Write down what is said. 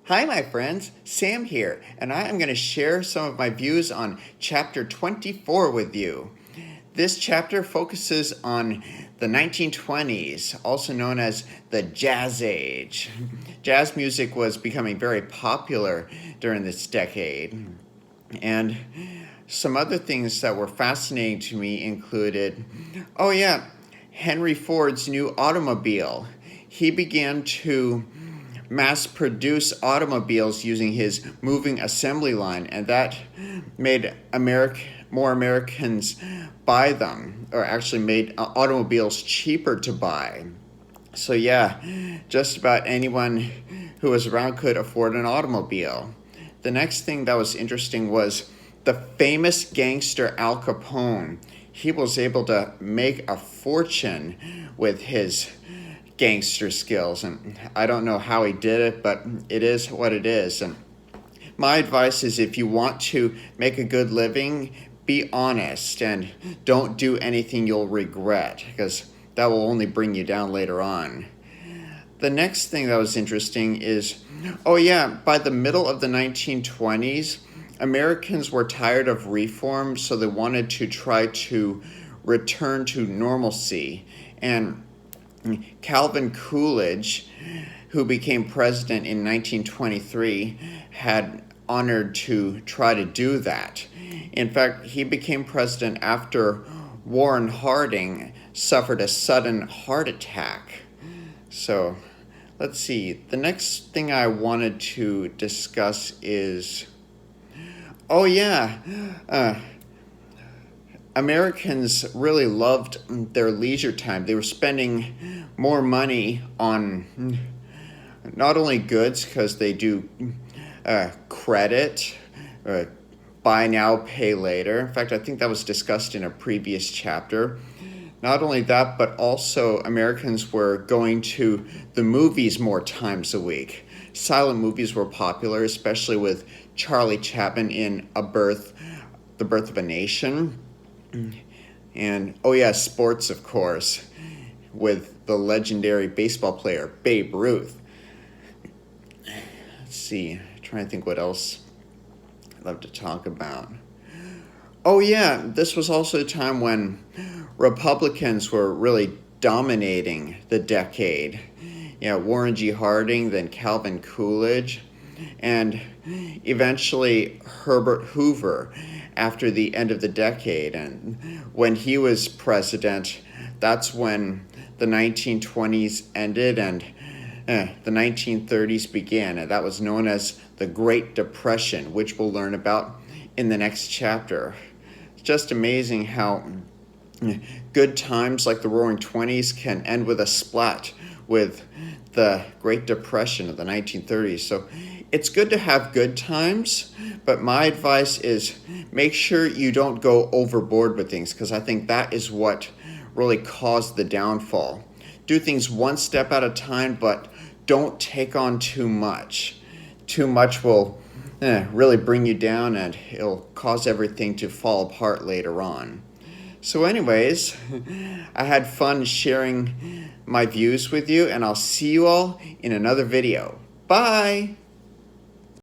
Hi, my friends. Sam here, and I am going to share some of my views on chapter 24 with you. This chapter focuses on the 1920s, also known as the Jazz Age. Jazz music was becoming very popular during this decade, and some other things that were fascinating to me included, Henry Ford's new automobile. He began to mass produce automobiles using his moving assembly line, and that made more Americans buy them, or actually made automobiles cheaper to buy. So just about anyone who was around could afford an automobile. The next thing that was interesting was the famous gangster Al Capone. He was able to make a fortune with his gangster skills, and I don't know how he did it, but it is what it is. And my advice is, if you want to make a good living, be honest and don't do anything you'll regret, because that will only bring you down later on. The next thing that was interesting is, by the middle of the 1920s, Americans were tired of reform, so they wanted to try to return to normalcy. And Calvin Coolidge, who became president in 1923, had honored to try to do that. In fact, he became president after Warren Harding suffered a sudden heart attack. So, let's see. The next thing I wanted to discuss is, Americans really loved their leisure time. They were spending more money on not only goods, because they do credit, buy now, pay later. In fact, I think that was discussed in a previous chapter. Not only that, but also Americans were going to the movies more times a week. Silent movies were popular, especially with Charlie Chaplin in The Birth of a Nation. And sports, of course, with the legendary baseball player Babe Ruth. Let's see, I'm trying to think what else I'd love to talk about. This was also a time when Republicans were really dominating the decade. Warren G. Harding, then Calvin Coolidge, and eventually Herbert Hoover after the end of the decade. And when he was president, that's when the 1920s ended and the 1930s began, and that was known as the Great Depression, which we'll learn about in the next chapter. It's just amazing how good times like the Roaring Twenties can end with a splat with the Great Depression of the 1930s. So it's good to have good times, but my advice is make sure you don't go overboard with things, because I think that is what really caused the downfall. Do things one step at a time, but don't take on too much. Too much will really bring you down, and it'll cause everything to fall apart later on. So anyways, I had fun sharing my views with you, and I'll see you all in another video. Bye!